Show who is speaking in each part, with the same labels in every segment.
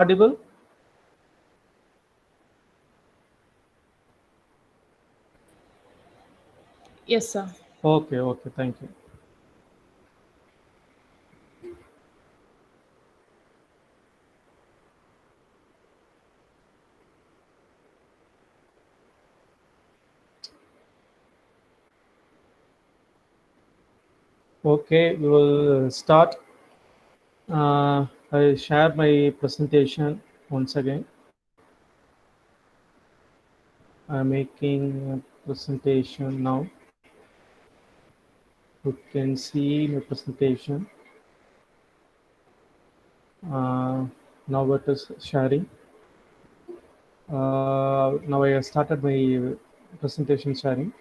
Speaker 1: audible?
Speaker 2: Yes, sir.
Speaker 1: Okay, okay, thank you. Okay, we will start. I share my presentation once again. I'm making a presentation now. You can see my presentation. Now it is sharing. Now I have started my presentation sharing.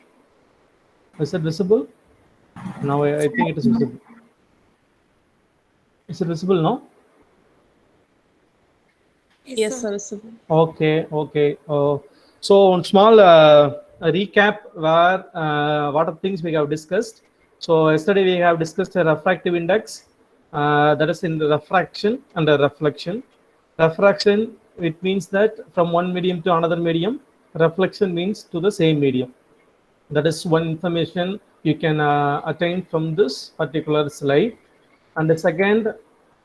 Speaker 1: Is it visible? Now I think it is visible. Is it visible now?
Speaker 2: Yes, sir. Visible.
Speaker 1: Okay, okay. So one small recap where what are things we have discussed. So yesterday we have discussed a refractive index, that is in the refraction and the reflection. Refraction, it means that from one medium to another medium. Reflection means to the same medium. That is one information you can attain from this particular slide. And the second,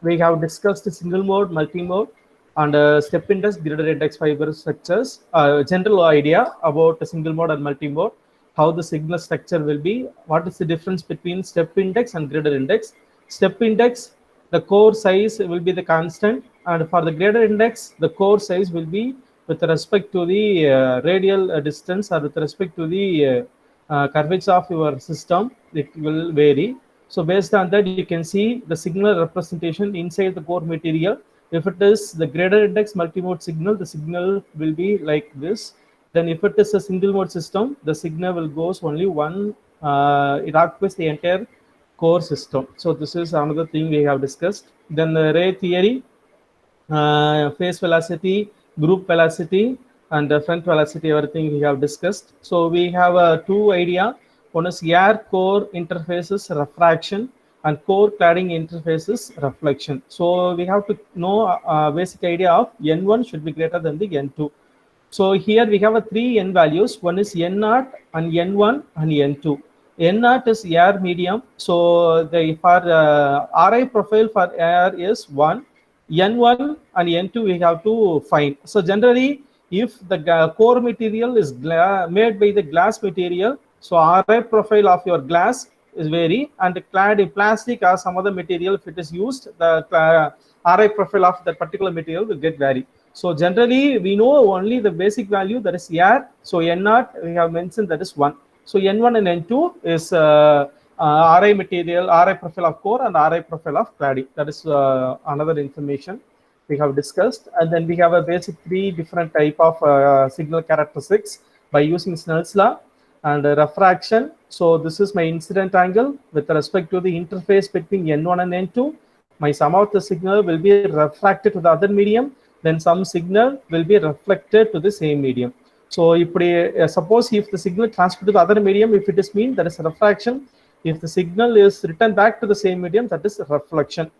Speaker 1: we have discussed single mode, multi-mode, and step index, graded index fiber structures. General idea about the single mode and multi-mode, how the signal structure will be, what is the difference between step index and graded index. Step index, the core size will be the constant, and for the graded index, the core size will be with respect to the radial distance, or with respect to the curvature of your system, it will vary. So based on that, you can see the signal representation inside the core material. If it is the graded index multimode signal, the signal will be like this. Then if it is a single mode system, the signal will goes only one, it occupies the entire core system. So this is another thing we have discussed. Then the ray theory, phase velocity, group velocity, and front velocity, everything we have discussed. So we have two idea. One is air core interfaces refraction and core cladding interfaces reflection. So we have to know basic idea of N1 should be greater than the N2. So here we have a three N values. One is N0 and N1 and N2. N0 is air medium. So the for RI profile for air is 1. N1 and N2 we have to find. So generally, if the core material is made by the glass material, so RI profile of your glass is vary, and clad in plastic or some other material, if it is used, the RI profile of that particular material will get vary. So generally, we know only the basic value, that is air. So N0 we have mentioned, that is 1. So N1 and N2 is RI material, RI profile of core, and RI profile of cladding. That is another information we have discussed. And then we have a basic three different type of signal characteristics by using Snell's law and refraction. So this is my incident angle with respect to the interface between N1 and N2. My sum of the signal will be refracted to the other medium, then some signal will be reflected to the same medium. So if suppose if the signal transferred to the other medium, if it is mean, that is refraction. If the signal is returned back to the same medium, that is reflection.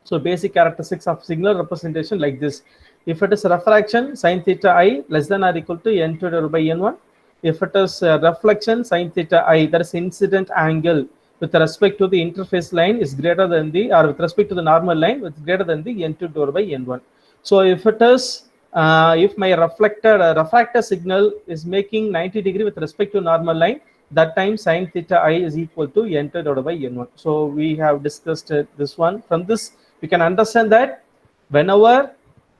Speaker 1: So basic characteristics of signal representation like this. If it is refraction, sin theta I less than or equal to N2 divided by N1. If it is reflection, sin theta I, that is incident angle with respect to the interface line is greater than the, or with respect to the normal line, it's greater than the N2 divided by N1. So if it is, if my refractor signal is making 90 degree with respect to normal line, that time sin theta I is equal to N2 divided by N1. So we have discussed this one. From this, we can understand that whenever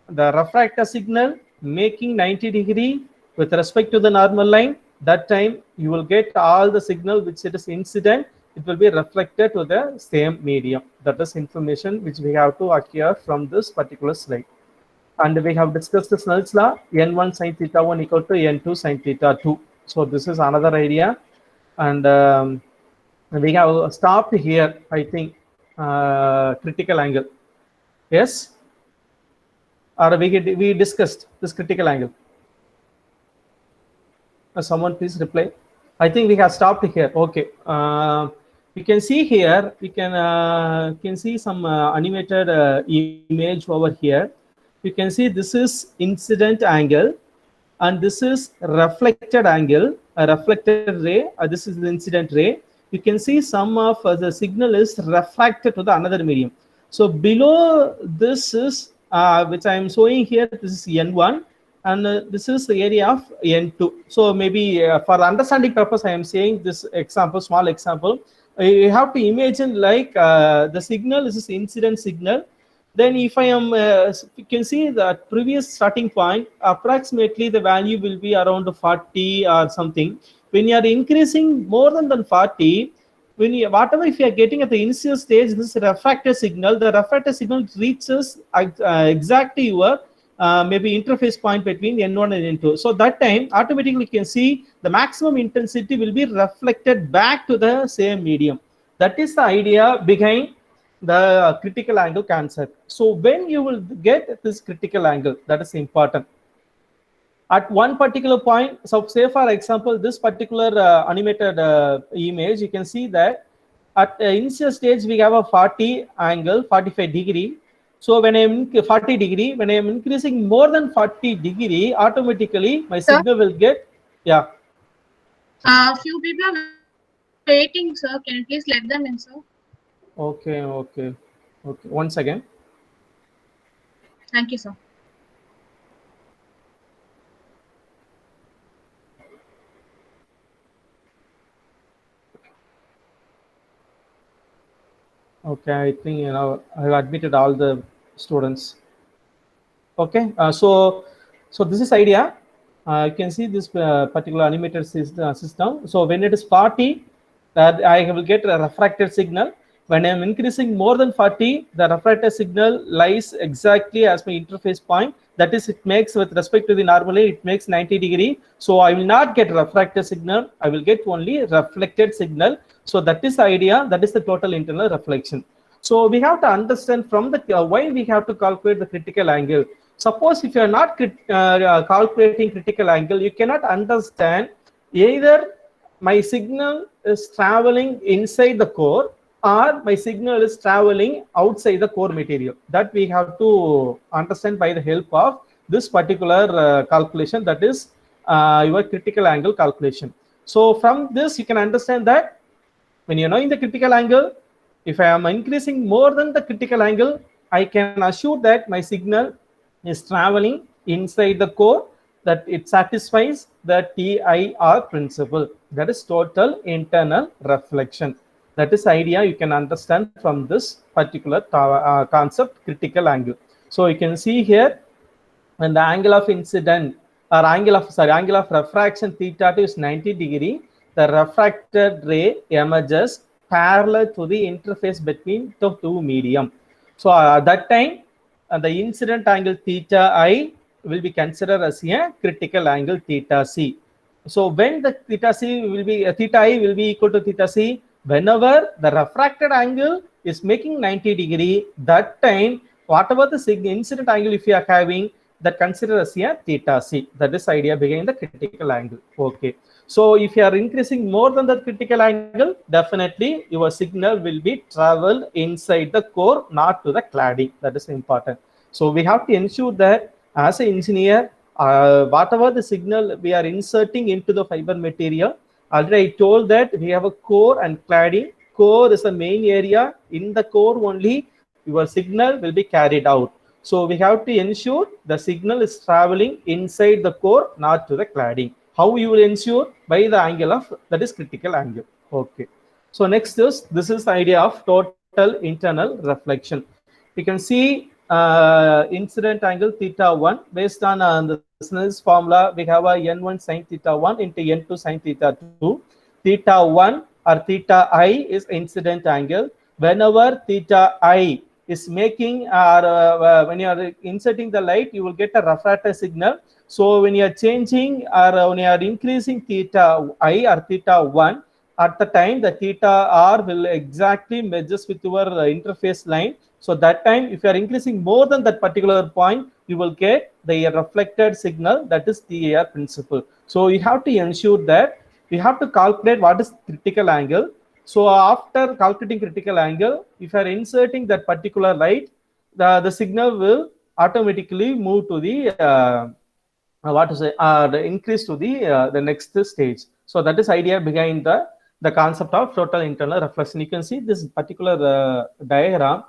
Speaker 1: the refractor signal making 90 degree with respect to the normal line, that time you will get all the signal which it is incident, it will be reflected to the same medium. That is information which we have to acquire from this particular slide. And we have discussed the Snell's law, N1 sin theta 1 equal to N2 sin theta 2. So this is another idea. And we have stopped here, I think, critical angle. Yes? Or we discussed this critical angle. Someone please reply. I think we have stopped here. Okay. You can see here, we can see some animated image over here. You can see this is incident angle, and this is reflected angle, a reflected ray. This is the incident ray. You can see some of the signal is refracted to the another medium. So below this is which I am showing here, this is N1, and this is the area of N2. So maybe for understanding purpose, I am saying this example, small example. You have to imagine like the signal is this incident signal. Then if I am, you can see the previous starting point, approximately the value will be around 40 or something. When you are increasing more than 40, when you, whatever if you are getting at the initial stage, this refracted signal, the refracted signal reaches exactly your maybe interface point between N1 and N2. So that time automatically you can see the maximum intensity will be reflected back to the same medium. That is the idea behind the critical angle concept. So when you will get this critical angle, that is important. At one particular point, so say for example, this particular animated image, you can see that at the initial stage, we have a 40 angle, 45 degree. So when I'm 40 degree, when I'm increasing more than 40 degree, automatically my signal will get, yeah.
Speaker 3: Few people are waiting, sir. Can you please let them in, sir?
Speaker 1: Okay, okay, okay. Once again.
Speaker 3: Thank you, sir.
Speaker 1: Okay, I think I've admitted all the students. Okay, so this is idea. You can see this particular animated system. So when it is 40, that I will get a refracted signal. When I am increasing more than 40, the refracted signal lies exactly as my interface point. That is, it makes with respect to the normally, it makes 90 degree. So I will not get refracted signal. I will get only reflected signal. So that is the idea. That is the total internal reflection. So we have to understand from the why we have to calculate the critical angle. Suppose if you are not calculating critical angle, you cannot understand either my signal is traveling inside the core or my signal is traveling outside the core material. That we have to understand by the help of this particular calculation, that is your critical angle calculation. So from this, you can understand that when you're knowing the critical angle, if I am increasing more than the critical angle, I can assure that my signal is traveling inside the core, that it satisfies the TIR principle. That is total internal reflection. That is idea you can understand from this particular concept, critical angle. So you can see here, when the angle of incident or angle of refraction theta 2 is 90 degree, the refracted ray emerges parallel to the interface between the two medium. So at that time, the incident angle theta I will be considered as a critical angle theta C. So when the theta C will be theta I will be equal to theta C, whenever the refracted angle is making 90 degree, that time whatever the incident angle if you are having, that considered as a theta C. That is idea behind the critical angle. Okay. So if you are increasing more than the critical angle, definitely your signal will be travel inside the core, not to the cladding. That is important. So we have to ensure that as an engineer, whatever the signal we are inserting into the fiber material, already I told that we have a core and cladding. Core is the main area. In the core only, your signal will be carried out. So we have to ensure the signal is traveling inside the core, not to the cladding. How you will ensure? By the angle of, that is critical angle. Okay. So next is, this is the idea of total internal reflection. You can see incident angle theta 1 based on the Snell's formula. We have a n1 sin theta 1 into n2 sin theta 2. Theta 1 or theta I is incident angle. Whenever theta I is making when you are inserting the light, you will get a refracted signal. So when you are changing or when you are increasing theta I or theta 1, at the time the theta R will exactly matches with your interface line. So that time, if you are increasing more than that particular point, you will get the reflected signal, that is TAR principle. So you have to ensure that we have to calculate what is critical angle. So after calculating critical angle, if you are inserting that particular light, the signal will automatically move to the the increase to the next stage. So that is idea behind the concept of total internal reflection. You can see this particular diagram.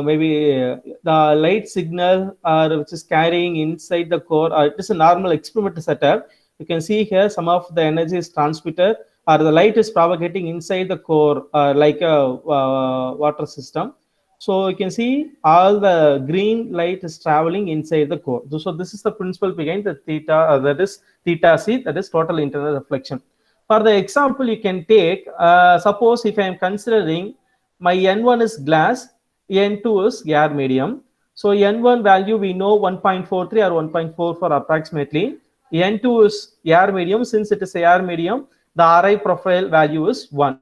Speaker 1: Maybe the light signal which is carrying inside the core, it is a normal experimental setup. You can see here some of the energy is transmitted or the light is propagating inside the core like a water system. So you can see all the green light is traveling inside the core. So this is the principle behind the theta, that is theta c, that is total internal reflection. For the example, you can take, suppose if I am considering my N1 is glass, N2 is air medium. So N1 value we know 1.43 or 1.44 approximately. N2 is air medium. Since it is air medium, the RI profile value is 1.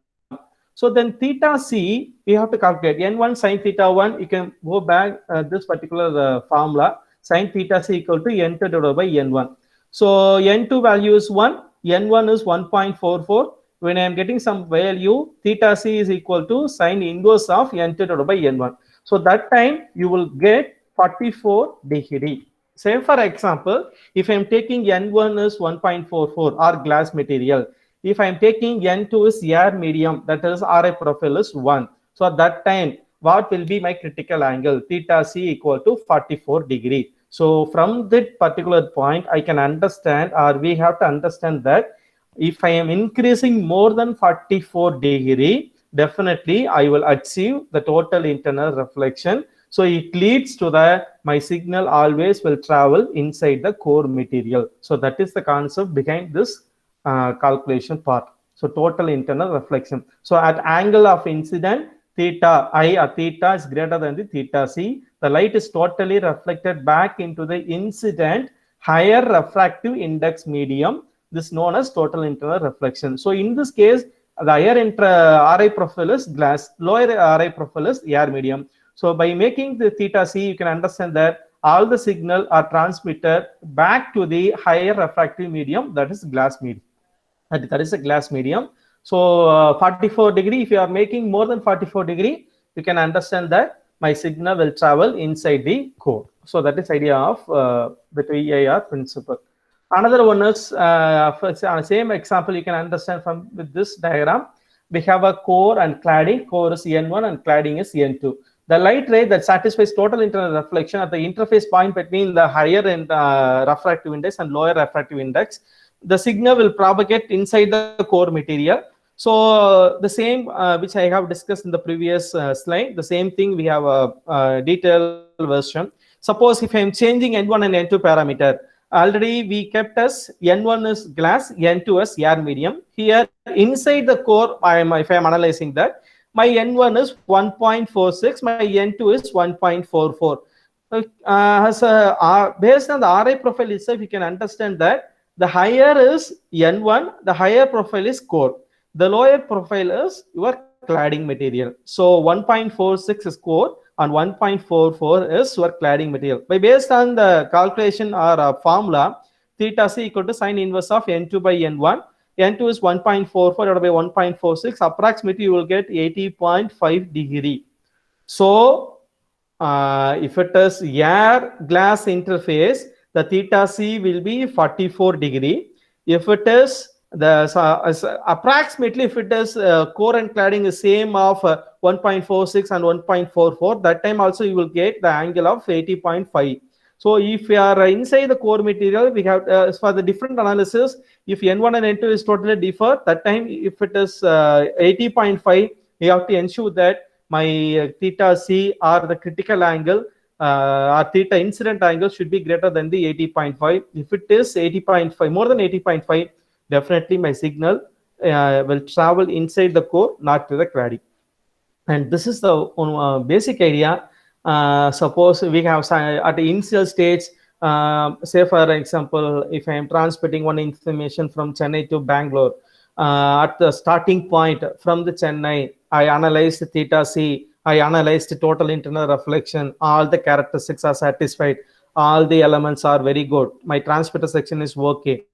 Speaker 1: So then theta c, we have to calculate N1 sine theta 1. You can go back this particular formula. Sine theta c equal to N2 divided by N1. So N2 value is 1. N1 is 1.44. When I am getting some value, theta c is equal to sine inverse of N2 divided by N1. So that time you will get 44 degree. Say for example, if I am taking N1 is 1.44 or glass material, if I am taking N2 is air medium, that is RI profile is 1. So at that time, what will be my critical angle? Theta c equal to 44 degree. So from that particular point, I can understand, or we have to understand that if I am increasing more than 44 degree, definitely I will achieve the total internal reflection. So it leads to my signal always will travel inside the core material. So that is the concept behind this calculation part. So total internal reflection. So at angle of incident, theta I or theta is greater than the theta c. The light is totally reflected back into the incident higher refractive index medium. This is known as total internal reflection. So in this case, the higher RI profile is glass, lower RI profile is air medium. So by making the theta c, you can understand that all the signal are transmitted back to the higher refractive medium, that is glass medium. That is a glass medium. So 44 degree, if you are making more than 44 degree, you can understand that my signal will travel inside the core. So that is idea of the VIR principle. Another one is same example you can understand from with this diagram. We have a core and cladding. Core is N1 and cladding is N2. The light ray that satisfies total internal reflection at the interface point between the higher and refractive index and lower refractive index, the signal will propagate inside the core material. So the same which I have discussed in the previous slide, the same thing we have a detailed version. Suppose if I am changing N1 and N2 parameter, already we kept as N1 is glass, N2 is air medium. Here inside the core, if I am analyzing that, my N1 is 1.46, my N2 is 1.44. Based on the RI profile itself, you can understand that the higher is N1, the higher profile is core. The lower profile is your cladding material. So 1.46 is core and 1.44 is your cladding material. By based on the calculation or formula, theta c equal to sine inverse of N2 by N1. N2 is 1.44 divided by 1.46. Approximately you will get 80.5 degree. So if it is air glass interface, the theta c will be 44 degree. If it is approximately, if it is core and cladding is same of 1.46 and 1.44, that time also you will get the angle of 80.5. So if you are inside the core material, we have for the different analysis, if N1 and N2 is totally differ, that time if it is 80.5, you have to ensure that my theta c or the critical angle or theta incident angle should be greater than the 80.5. If it is 80.5, more than 80.5, definitely my signal will travel inside the core, not to the cladding. And this is the basic idea. Suppose we have at the initial stage, say for example, if I am transmitting one information from Chennai to Bangalore, at the starting point from the Chennai, I analyzed theta c, I analyzed the total internal reflection, all the characteristics are satisfied, all the elements are very good, my transmitter section is okay.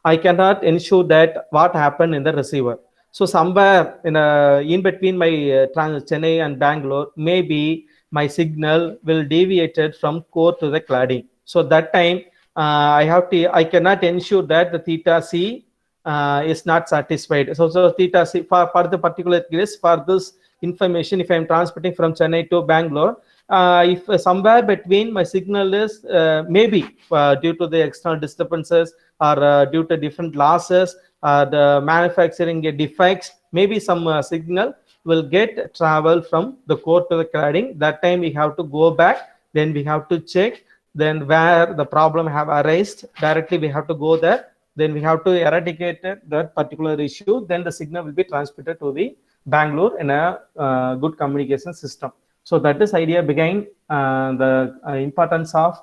Speaker 1: I cannot ensure that what happened in the receiver. So somewhere in between my Chennai and Bangalore, maybe my signal will deviated from core to the cladding. So that time I cannot ensure that the theta C is not satisfied. So theta C for the particular case, for this information, if I am transmitting from Chennai to Bangalore, if somewhere between my signal is maybe due to the external disturbances or due to different losses, the manufacturing defects, maybe some signal will get travel from the core to the cladding. That time we have to go back, then we have to check, then where the problem have arisen, directly we have to go there, then we have to eradicate that particular issue, then the signal will be transmitted to the Bangalore in a good communication system. So that is idea behind the importance of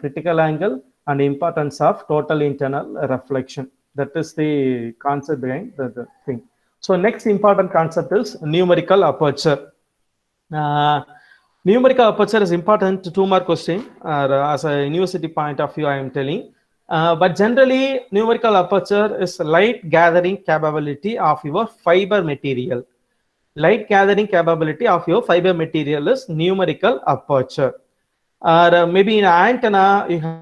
Speaker 1: critical angle and importance of total internal reflection. That is the concept behind the thing. So next important concept is numerical aperture. Numerical aperture is important to 2 mark question, as a university point of view I am telling. But generally numerical aperture is light gathering capability of your fiber material. Light gathering capability of your fiber material is numerical aperture. Or maybe in an antenna you have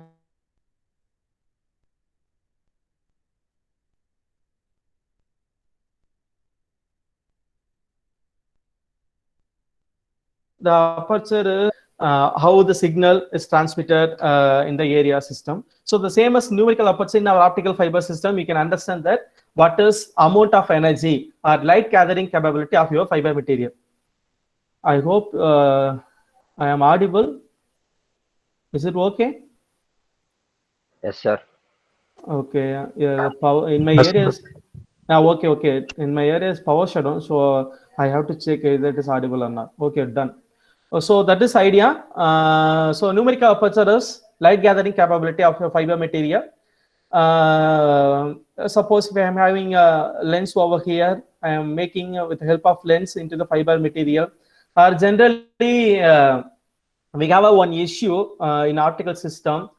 Speaker 1: the aperture is how the signal is transmitted in the area system. So the same as numerical aperture in our optical fiber system, you can understand that what is amount of energy or light gathering capability of your fiber material. I hope I am audible. Is it okay?
Speaker 4: Yes, sir.
Speaker 1: Okay. Yeah, power in my area is okay. In my area is power shutdown, so I have to check if it is audible or not. Okay, done. So that is idea. So numerical aperture is light gathering capability of your fiber material. Suppose if I am having a lens over here, I am making with the help of lens into the fiber material. Generally, we have one issue in optical system.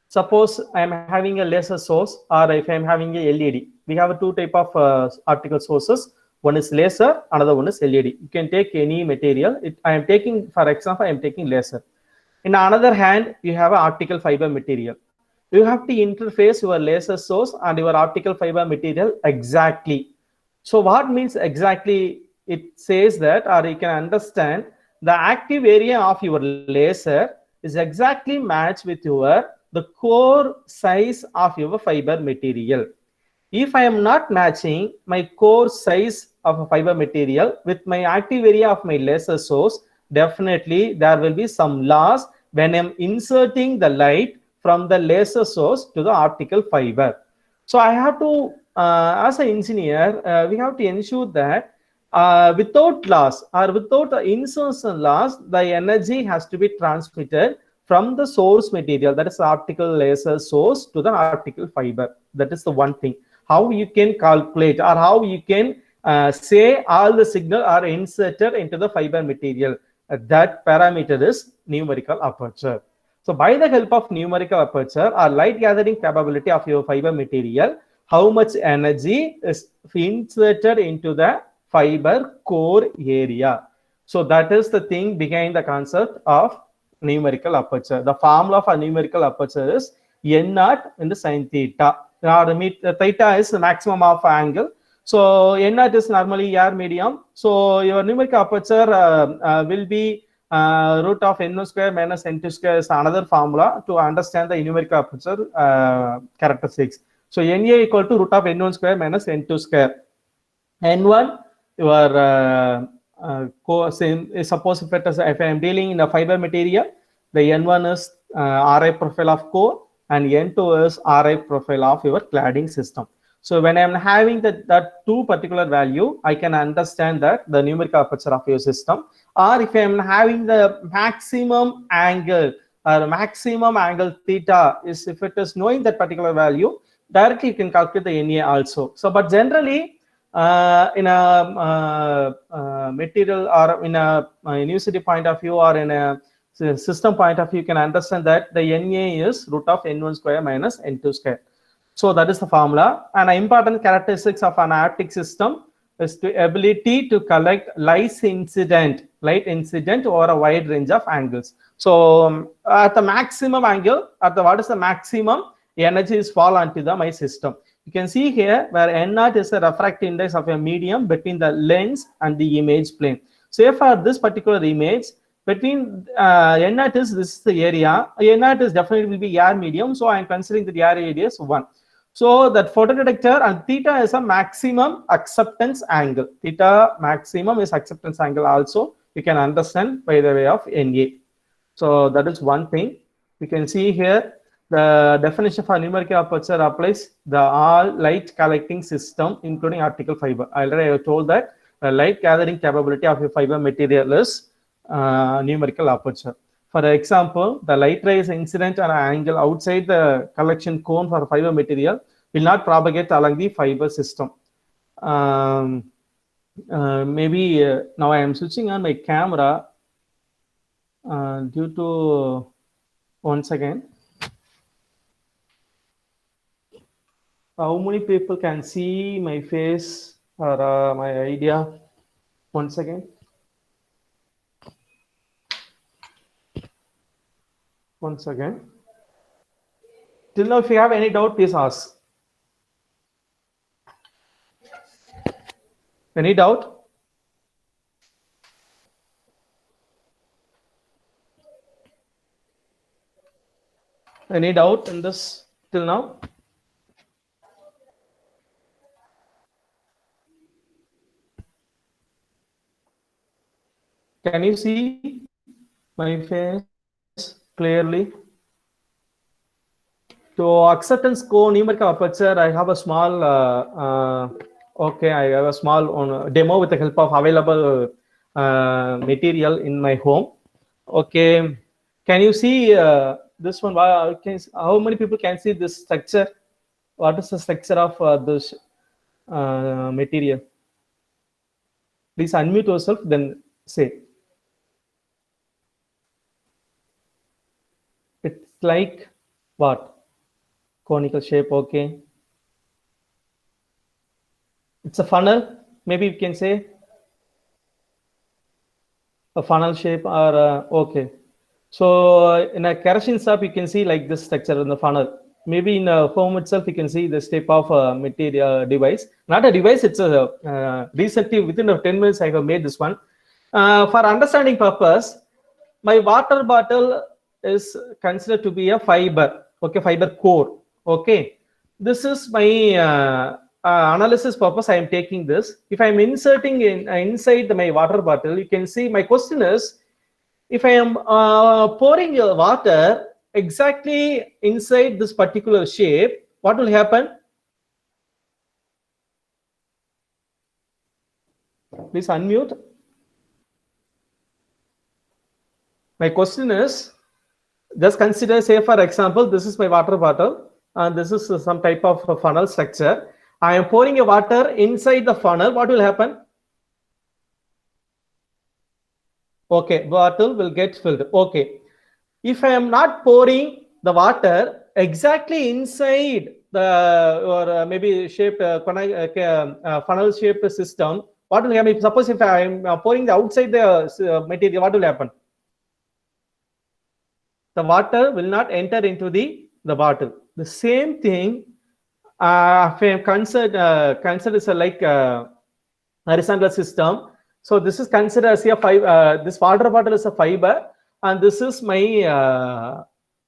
Speaker 1: Suppose I am having a laser source, or if I am having a LED. We have 2 type of optical sources. One is laser, another one is LED. You can take any material. I am taking, for example, I am taking laser. In another hand, you have an optical fiber material. You have to interface your laser source and your optical fiber material exactly. So what means exactly? It says that, or you can understand, the active area of your laser is exactly matched with the core size of your fiber material. If I am not matching my core size of a fiber material with my active area of my laser source, definitely there will be some loss when I'm inserting the light from the laser source to the optical fiber. So I have to, as an engineer, we have to ensure that without loss or without the insertion loss, the energy has to be transmitted from the source material, that is optical laser source, to the optical fiber. That is the one thing. How you can calculate, or how you can say all the signal are inserted into the fiber material. That parameter is numerical aperture. So by the help of numerical aperture or light gathering capability of your fiber material, how much energy is inserted into the fiber core area. So that is the thing behind the concept of numerical aperture. The formula for numerical aperture is n naught in the sin theta. Theta is the maximum of angle. So n naught is normally air medium. So your numerical aperture will be root of n1 square minus n2 square is another formula to understand the numerical aperture characteristics. So Na equal to root of n1 square minus n2 square. N1, your suppose if I am dealing in a fiber material, the N1 is RI profile of core and N2 is RI profile of your cladding system. So when I am having that 2 particular value, I can understand that the numerical aperture of your system. Or if I am having the maximum angle or maximum angle theta, is if it is knowing that particular value, directly you can calculate the Na also. So but generally in a material or in a university point of view or in a system point of view, you can understand that the Na is root of n1 square minus n2 square. So that is the formula. And important characteristics of an optic system. is the ability to collect light incident over a wide range of angles. So at the maximum angle, what is the maximum energy is fall onto my system. You can see here where N0 is the refractive index of a medium between the lens and the image plane. So for this particular image, between N0 is this is the area. N0 is definitely will be air medium. So I am considering the air radius 1. So that photodetector and theta is a maximum acceptance angle. Theta maximum is acceptance angle also. You can understand by the way of Na. So that is one thing. You can see here the definition for numerical aperture applies the all light collecting system including optical fiber. Already I have told that the light gathering capability of a fiber material is numerical aperture. For example, the light rays incident on an angle outside the collection cone for fiber material will not propagate along the fiber system. Maybe now I am switching on my camera due to one second. How many people can see my face or my idea? One second. Once again. Till now, if you have any doubt, please ask. Any doubt? Any doubt in this till now? Can you see my face clearly? So acceptance cone numerical aperture, I have a small okay, I have a small demo with the help of available material in my home. Okay, can you see this one? How many people can see this structure? What is the structure of this material? Please unmute yourself, then say. It's like what? Conical shape, okay. It's a funnel, maybe you can say. A funnel shape or okay. So in a kerosene shop, you can see like this structure in the funnel. Maybe in a home itself, you can see this type of material device. Not a device, it's a recently within 10 minutes I have made this one. For understanding purpose, my water bottle is considered to be a fiber, okay, fiber core, okay. This is my analysis purpose. I am taking this. If I am inserting inside my water bottle, you can see my question is, if I am pouring water exactly inside this particular shape, what will happen? Please unmute. My question is, just consider, say for example, this is my water bottle and this is some type of funnel structure. I am pouring a water inside the funnel. What will happen? Okay, bottle will get filled. Okay. If I am not pouring the water exactly inside the or maybe shaped funnel shaped system, what will happen? Suppose if I am pouring the outside the material, what will happen? The water will not enter into the bottle. The same thing, if I am considered as a like horizontal system. So this is considered as a fiber. This water bottle is a fiber, and this is my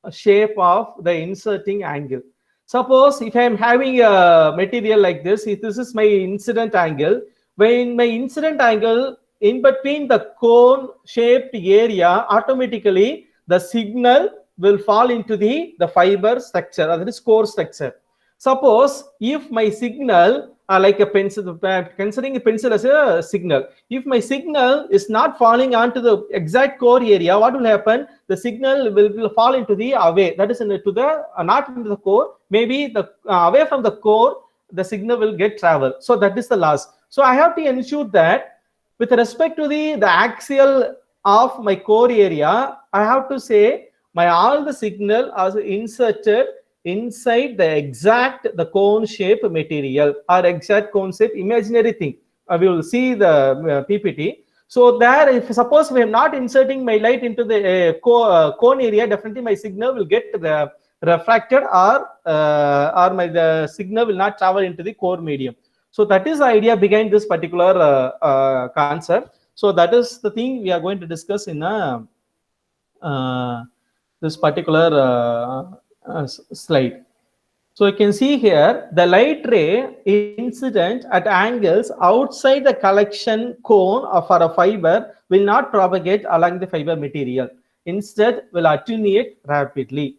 Speaker 1: shape of the inserting angle. Suppose if I am having a material like this, if this is my incident angle, when my incident angle in between the cone shaped area, automatically the signal will fall into the fiber structure, that is core structure. Suppose if my signal like a pencil, considering a pencil as a signal, if my signal is not falling onto the exact core area, what will happen? The signal will fall into the away, that is into the not into the core, maybe the away from the core, the signal will get travel. So that is the loss. So I have to ensure that with respect to the axial of my core area, I have to say my all the signal are inserted inside the exact the cone shape material or exact cone shape imaginary thing. we will see the PPT. So there, if suppose we am not inserting my light into the cone area, definitely my signal will get refracted, or the signal will not travel into the core medium. So that is the idea behind this particular concept. So that is the thing we are going to discuss in this particular slide. So you can see here the light ray incident at angles outside the collection cone for a fiber will not propagate along the fiber material. Instead, will attenuate rapidly.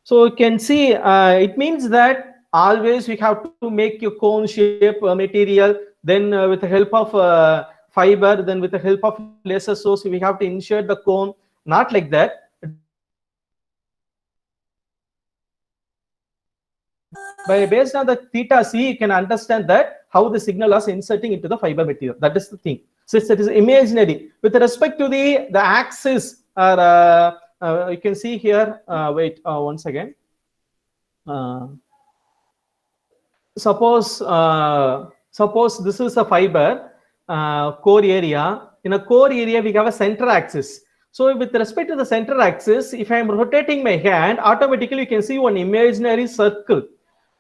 Speaker 1: So you can see it means that always we have to make a cone shape material, then with the help of fiber, then with the help of laser source, we have to insert the cone. Not like that. Based on the theta c, you can understand that how the signal is inserting into the fiber material. That is the thing. Since it is imaginary, with respect to the axis, or you can see here. Wait, once again. Suppose this is a fiber core area. In a core area, we have a center axis. So with respect to the center axis, if I am rotating my hand, automatically you can see one imaginary circle.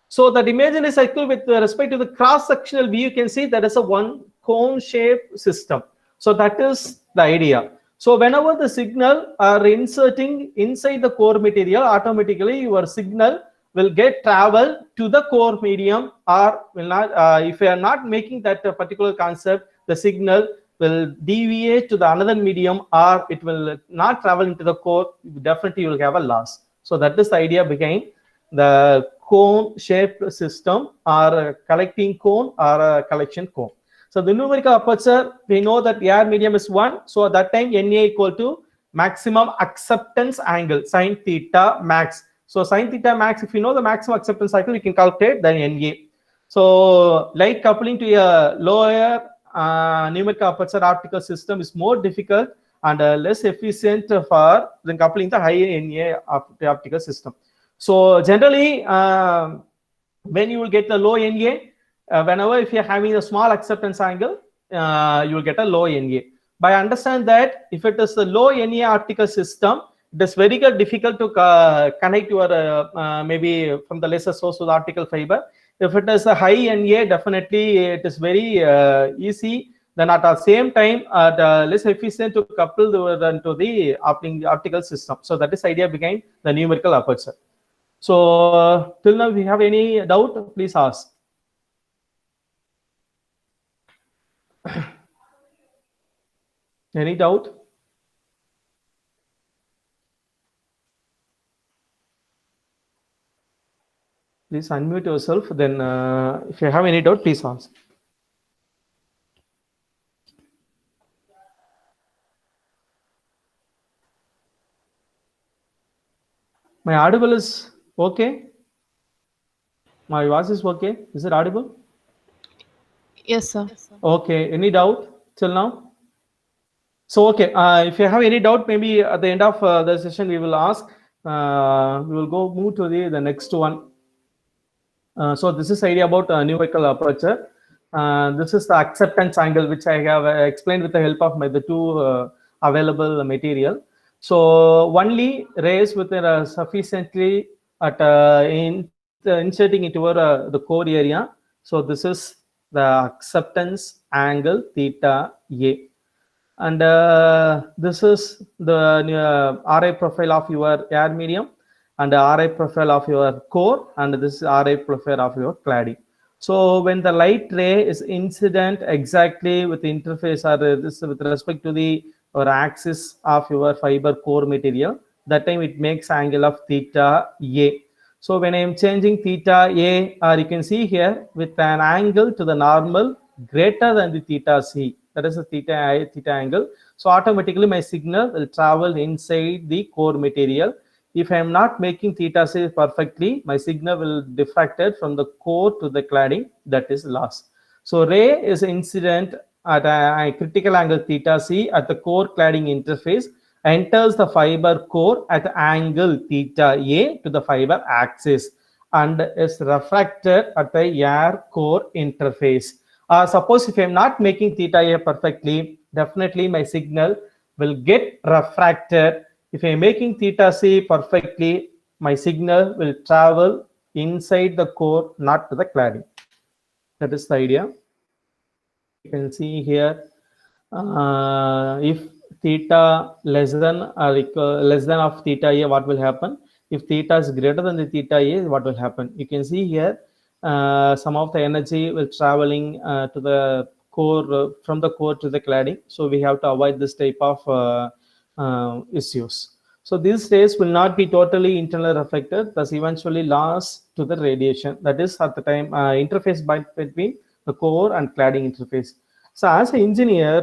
Speaker 1: So that imaginary circle with respect to the cross-sectional view, you can see that is a one cone shape system. So that is the idea. So whenever the signal are inserting inside the core material, automatically your signal will get travel to the core medium, or will not. If you are not making that particular concept, the signal will deviate to the another medium, or it will not travel into the core. Definitely you will have a loss. So that is the idea behind the cone shaped system, or a collecting cone or a collection cone. So the numerical aperture, we know that air medium is 1. So at that time NA equal to maximum acceptance angle sin theta max. So sin theta max, if you know the maximum acceptance cycle, you can calculate then NA. So light coupling to a lower numerical aperture optical system is more difficult and less efficient for then coupling the high NA optical system. So generally, when you will get the low NA, whenever if you are having a small acceptance angle, you will get a low NA. By understand that if it is a low NA optical system, it is very difficult to connect your maybe from the laser source to the optical fiber. If it is a high NA, definitely it is very easy. Then at the same time, less efficient to couple to the optical system. So that is idea behind the numerical aperture. So till now, if you have any doubt, please ask. Any doubt? Please unmute yourself. Then if you have any doubt, please ask. My audible is okay? My voice is okay? Is it audible?
Speaker 2: Yes, sir.
Speaker 1: Okay. Any doubt till now? So, okay. If you have any doubt, maybe at the end of the session, we will ask. We will move to the next one. So this is idea about numerical aperture. This is the acceptance angle, which I have explained with the help of the two available material. So only rays with sufficiently at inserting into the core area. So this is the acceptance angle theta A, and this is the RI profile of your air medium, and the RI profile of your core, and this is RI profile of your cladding. So when the light ray is incident exactly with the interface or this with respect to the or axis of your fiber core material, that time it makes angle of theta A. So when I am changing theta A, or you can see here with an angle to the normal greater than the theta C, that is the theta angle. So automatically my signal will travel inside the core material. If I am not making theta C perfectly, my signal will diffracted from the core to the cladding, that is lost. So ray is incident at a critical angle theta C at the core cladding interface, enters the fiber core at angle theta A to the fiber axis, and is refracted at the air core interface. Suppose if I'm not making theta A perfectly, definitely my signal will get refracted. If I'm making theta C perfectly, my signal will travel inside the core, not to the cladding. That is the idea. You can see here, if theta less than or less than of theta A, what will happen? If theta is greater than the theta A, what will happen? You can see here, some of the energy will traveling to the core, from the core to the cladding. So we have to avoid this type of issues. So these rays will not be totally internally reflected, thus eventually lost to the radiation. That is at the time interface between the core and cladding interface. So as an engineer,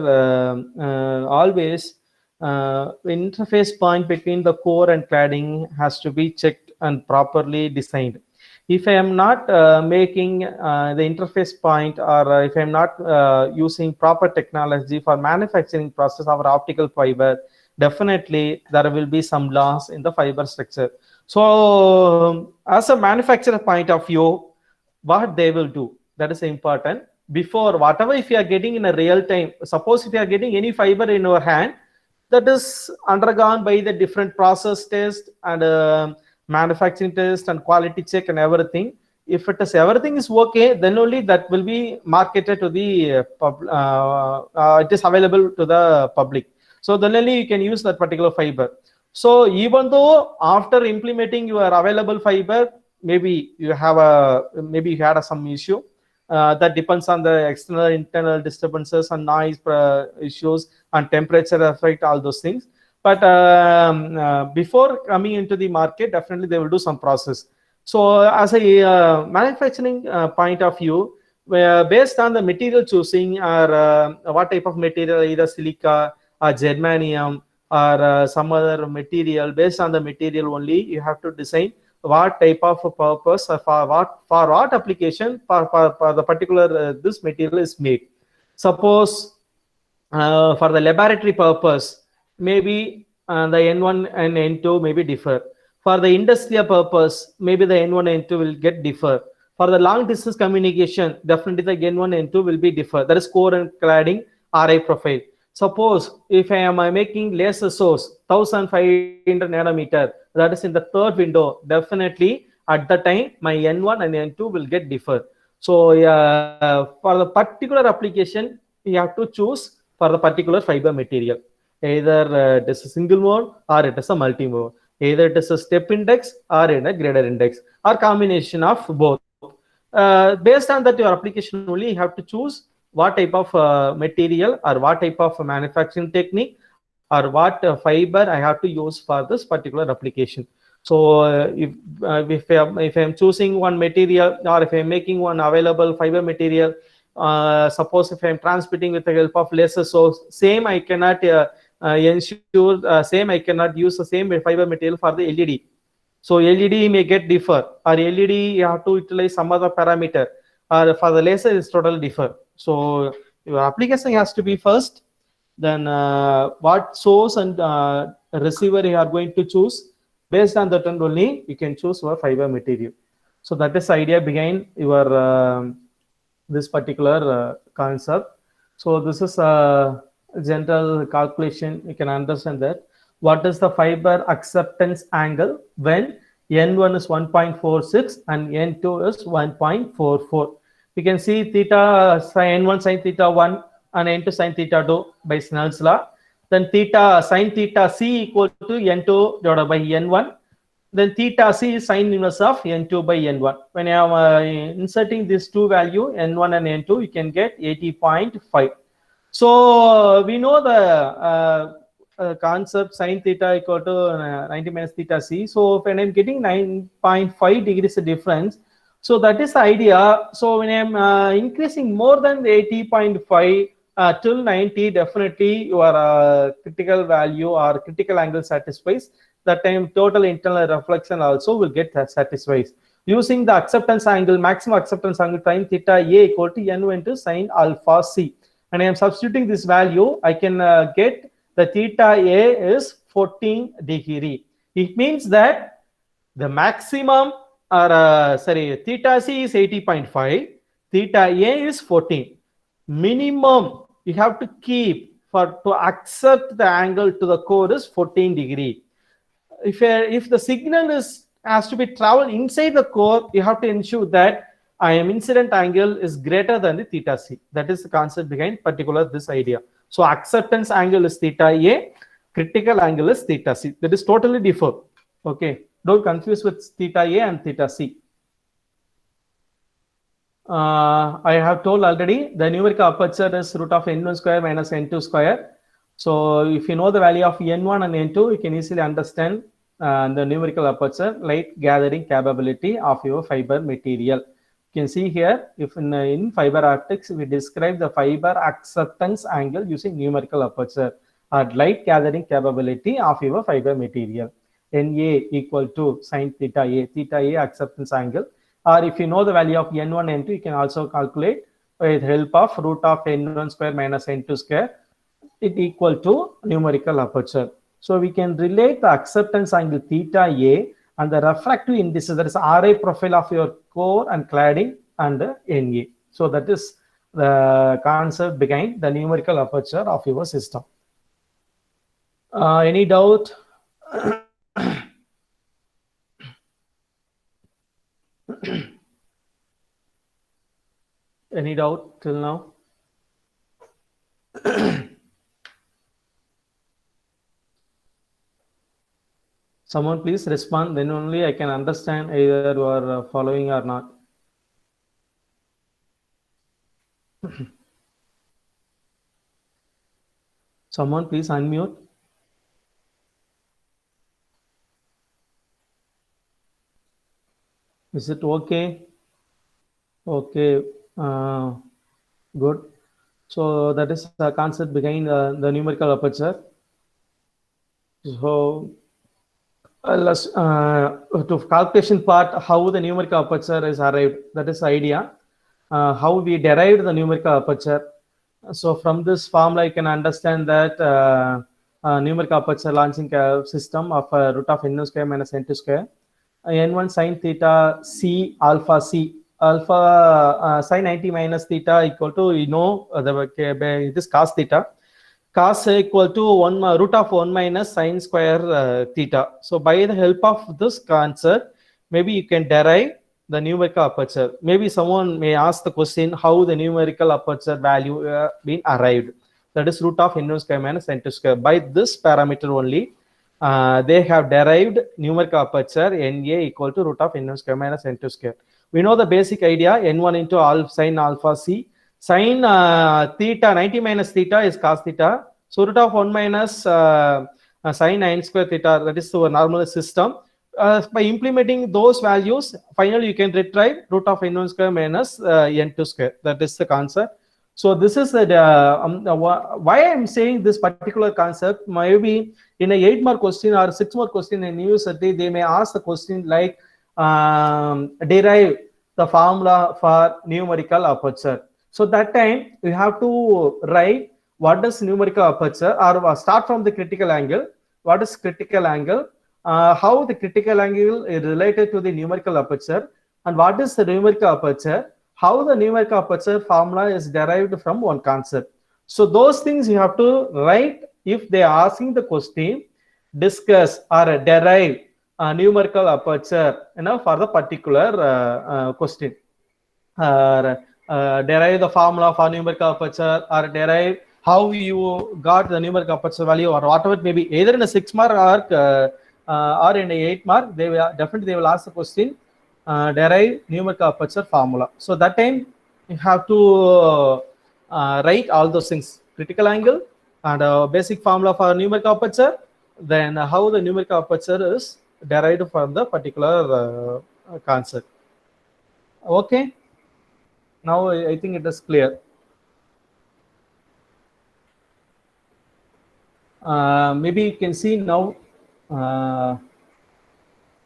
Speaker 1: always interface point between the core and cladding has to be checked and properly designed. If I am not making the interface point, or if I am not using proper technology for manufacturing process of optical fiber, definitely there will be some loss in the fiber structure. So as a manufacturer point of view, what they will do, that is important. Before, whatever, if you are getting in a real time, suppose if you are getting any fiber in your hand, that is undergone by the different process test and manufacturing test and quality check and everything. If it is everything is okay, then only that will be marketed to the it is available to the public. So then only you can use that particular fiber. So even though after implementing your available fiber, maybe you have maybe you had some issue, that depends on the external internal disturbances and noise issues and temperature effect, all those things. But before coming into the market, definitely they will do some process. So as a manufacturing point of view, based on the material choosing, or what type of material, either silica or germanium or some other material, based on the material only you have to design what type of purpose or for what application for the particular this material is made. Suppose for the laboratory purpose, maybe the N1 and N2 maybe differ. For the industrial purpose, maybe the N1 and N2 will get differ. For the long distance communication, definitely the N1 and N2 will be differ. That is core and cladding RI profile. Suppose if I am making laser source 1500 nanometer, that is in the third window, definitely at the time my N1 and N2 will get differ. So for the particular application, you have to choose for the particular fiber material. Either it is a single mode or it is a multi-mode. Either it is a step index or in a grader index, or combination of both. Based on that your application only, you have to choose what type of material or what type of manufacturing technique or what fiber I have to use for this particular application. So if I am choosing one material, or if I am making one available fiber material, suppose if I am transmitting with the help of laser source, same I cannot ensure same I cannot use the same fiber material for the LED. So LED may get differ, or LED you have to utilize some other parameter, or for the laser is totally differ. So your application has to be first, then what source and receiver you are going to choose. Based on that only you can choose your fiber material. So that is the idea behind your this particular concept. So this is a general calculation. You can understand that. What is the fiber acceptance angle when N1 is 1.46 and N2 is 1.44? You can see theta N1 sin theta 1 and N2 sin theta 2 by Snell's law. Then theta sin theta C equal to N2 divided by N1. Then theta C is sine inverse of N2 by N1. When I am inserting these two value N1 and N2, you can get 80.5. So we know the concept sin theta equal to 90 minus theta C. So when I'm getting 9.5 degrees difference, so that is the idea. So when I'm increasing more than the 80.5 till 90, definitely your critical value or critical angle satisfies. That time total internal reflection also will get satisfied. Using the acceptance angle, maximum acceptance angle sin theta A equal to N into sin alpha C. And I am substituting this value, I can get the theta A is 14 degree. It means that the maximum or theta C is 80.5, theta A is 14. minimum you have to keep to accept the angle to the core is 14 degree. If the signal has to be traveled inside the core, you have to ensure that incident angle is greater than the theta c. That is the concept behind particular this idea. So acceptance angle is theta a, critical angle is theta c. That is totally different. Okay, don't confuse with theta a and theta c. I have told already the numerical aperture is root of n1 square minus n2 square. So if you know the value of n1 and n2, you can easily understand the numerical aperture, light gathering capability of your fiber material. You can see here, if in fiber optics, we describe the fiber acceptance angle using numerical aperture or light gathering capability of your fiber material. NA equal to sine theta A acceptance angle. Or if you know the value of n1, n2, you can also calculate with help of root of n1 square minus n2 square. It equal to numerical aperture. So we can relate the acceptance angle theta A and the refractive indices, that is RA profile of your core and cladding and NA. So that is the concept behind the numerical aperture of your system. Any doubt? Any doubt till now? Someone please respond, then only I can understand either you are following or not. Someone please unmute. Is it okay? Okay, good. So that is the concept behind the numerical aperture. So to calculation part, how the numerical aperture is arrived, that is the idea. How we derived the numerical aperture. So from this formula, you can understand that numerical aperture launching system of root of n square minus n2 square. N1 sine theta c alpha c. Alpha sine 90 minus theta equal to, you know, this cos theta. Cos equal to root of 1 minus sine square theta. So by the help of this concept, maybe you can derive the numerical aperture. Maybe someone may ask the question how the numerical aperture value been arrived. That is root of n1 square minus n2 square. By this parameter only, they have derived numerical aperture NA equal to root of n1 square minus n2 square. We know the basic idea, n1 into sine alpha c. Sine theta, 90 minus theta is cos theta. So root of 1 minus sine 9 square theta, that is our normal system. By implementing those values, finally you can retrieve root of n1 square minus n2 square. That is the concept. So this is why I'm saying this particular concept. Maybe in a 8-mark question or 6-mark question in university, they may ask the question like derive the formula for numerical aperture. So that time you have to write what is numerical aperture, or start from the critical angle. What is critical angle? How the critical angle is related to the numerical aperture, and what is the numerical aperture? How the numerical aperture formula is derived from one concept. So those things you have to write if they are asking the question, discuss or derive numerical aperture, you know, for the particular question. Derive the formula for numerical aperture, or derive how you got the numerical aperture value, or whatever it may be, either in a 6-mark or in a 8-mark, they will ask the question, derive numerical aperture formula. So that time you have to write all those things, critical angle and basic formula for numerical aperture, then how the numerical aperture is derived from the particular concept. Okay, now I think it is clear. Maybe you can see now,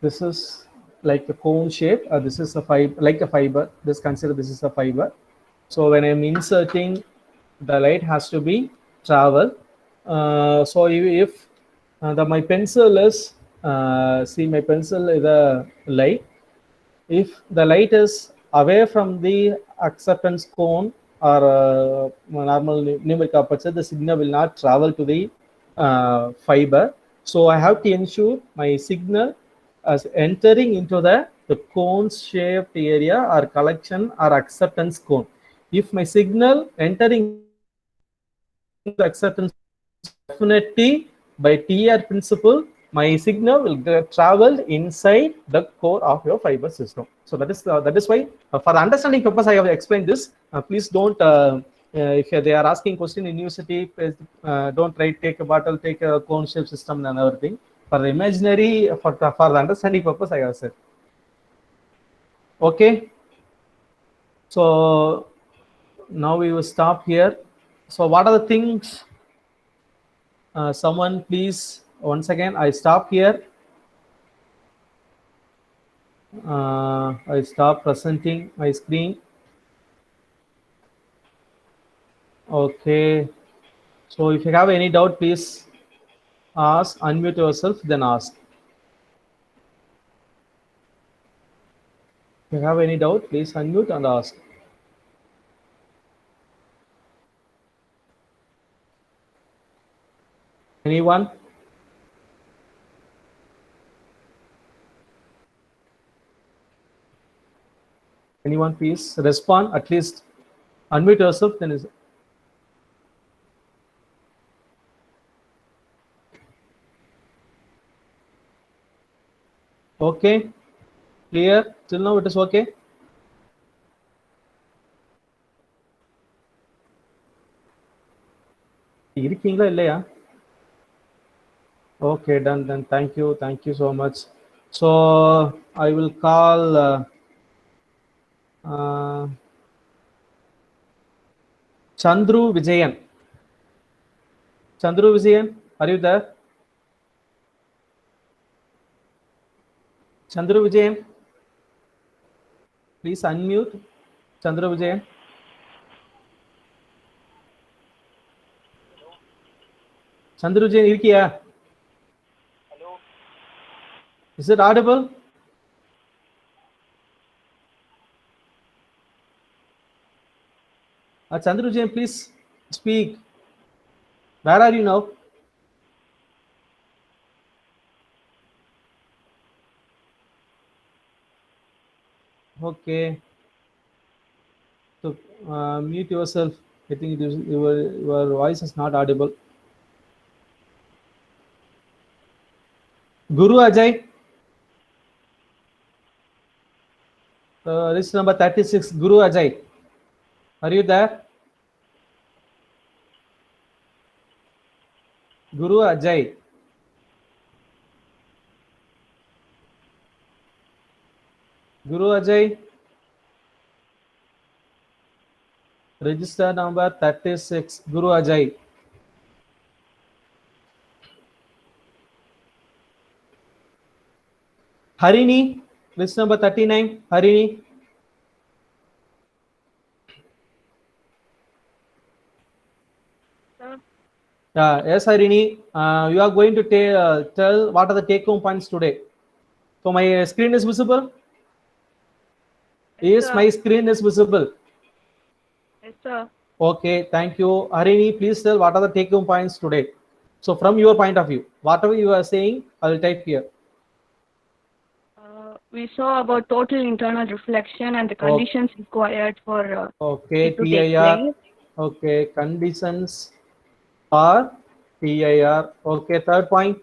Speaker 1: this is like a cone shape, this is a fiber, like a fiber. Just consider this is a fiber. So when I'm inserting, the light has to be travel. So if my pencil is, see my pencil is a light. If the light is away from the acceptance cone or normal numeric aperture, the signal will not travel to the fiber. So I have to ensure my signal as entering into the cone shaped area or collection or acceptance cone. If my signal entering the acceptance, definitely by TR principle, my signal will get traveled inside the core of your fiber system. So that is why for the understanding purpose I have explained this. Please don't if they are asking question in university, don't try take a bottle, take a cone shape system and everything. For the imaginary, for the understanding purpose I have said. Okay. So now we will stop here. So what are the things? Someone please, once again, I stop here. I stop presenting my screen. Okay. So if you have any doubt, please ask, unmute yourself, then ask. If you have any doubt, please unmute and ask. Anyone? Anyone, please respond. At least unmute yourself. Then is okay. Clear? Till now, it is okay. இருக்கீங்களா இல்லையா? Okay, done. Thank you so much. So I will call Chandru Vijayan. Chandru Vijayan, are you there? Chandru Vijayan, please unmute. Chandru Vijayan. Chandru Vijayan, irkiya? Hello. Is it audible? Chandru Vijayan, please speak. Where are you now? Okay. So mute yourself. I think it is, your voice is not audible. Guru Ajay. List number 36. Guru Ajay. Are you there? Guru Ajay. Guru Ajay. Register number 36. Guru Ajay. Harini. List number 39. Harini. Yes, Harini. You are going to tell what are the take-home points today. So my screen is visible? Yes, my screen is visible.
Speaker 2: Yes, sir.
Speaker 1: Okay, thank you. Harini, please tell what are the take-home points today. So from your point of view, whatever you are saying, I will type here.
Speaker 2: We saw about total internal reflection and the conditions required for
Speaker 1: okay,
Speaker 2: it to take
Speaker 1: TIR.
Speaker 2: place.
Speaker 1: Okay, conditions for TIR. Okay, third point.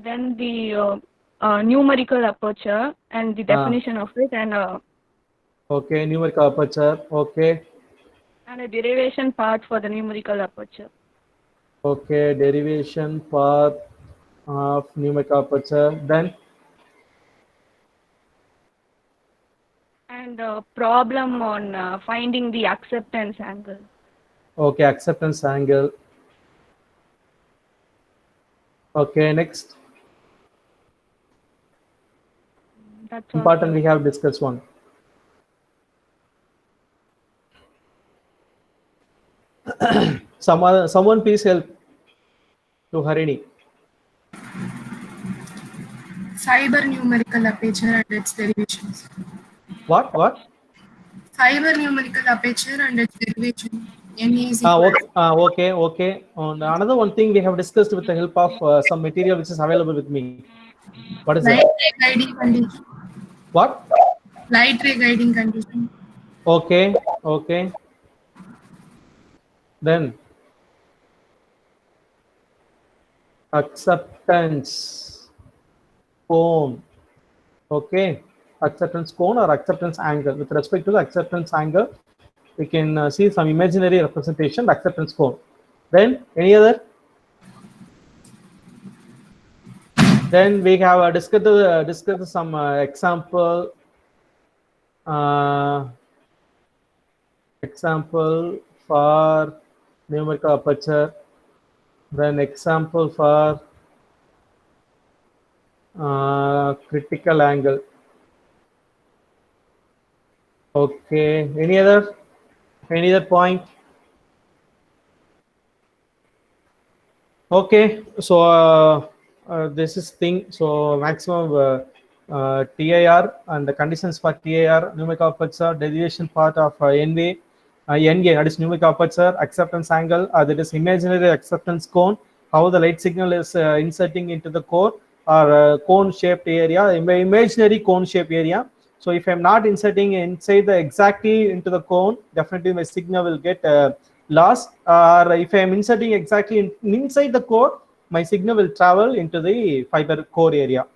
Speaker 2: Then the numerical aperture and the definition of it, and
Speaker 1: okay, numerical aperture. Okay.
Speaker 2: And a derivation part for the numerical aperture.
Speaker 1: Okay, derivation part of numerical aperture. Then
Speaker 2: and problem on finding the acceptance angle.
Speaker 1: okay, acceptance angle. Okay, next.
Speaker 2: That's
Speaker 1: important.
Speaker 2: all.
Speaker 1: We have discussed one. Someone please help to Harini.
Speaker 5: Fiber numerical aperture and its derivations.
Speaker 1: What?
Speaker 3: fiber numerical aperture and its derivation. NA is equal
Speaker 1: Okay. And another one thing we have discussed with the help of some material which is available with me. What is
Speaker 3: light
Speaker 1: it?
Speaker 3: ray guiding condition.
Speaker 1: What?
Speaker 3: Light ray guiding condition.
Speaker 1: Okay. Then acceptance cone. Okay, acceptance cone or acceptance angle. With respect to the acceptance angle, we can see some imaginary representation, acceptance cone. Then any other? Then we have discussed some example for numerical aperture. Then example for critical angle. Okay, any other point? Okay, so this is thing. So maximum TIR and the conditions for TIR, numerical aperture, derivation part of NA, that is numerical aperture, acceptance angle, that is imaginary acceptance cone, how the light signal is inserting into the core or cone shaped area, imaginary cone shaped area. So if I'm not inserting inside the exactly into the cone, definitely my signal will get lost. Or if I'm inserting exactly inside the core, my signal will travel into the fiber core area.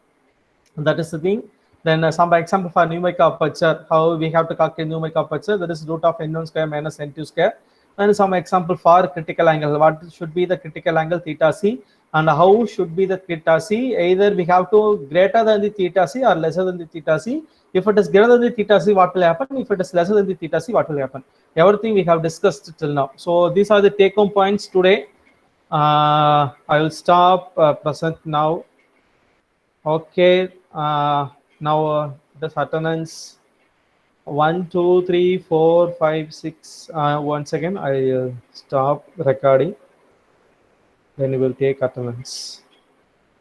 Speaker 1: That is the thing. Then some example for numerical aperture, how we have to calculate numerical aperture, that is root of n1 square minus n2 square. And some example for critical angle, what should be the critical angle theta c, and how should be the theta c. Either we have to greater than the theta c or lesser than the theta c. If it is greater than the theta c, what will happen? If it is lesser than the theta c, what will happen? Everything we have discussed till now. So these are the take home points today. I will stop present now. Okay, now this attendance 1, 2, 3, 4, 5, 6. Once again, I stop recording. Then we will take attendance.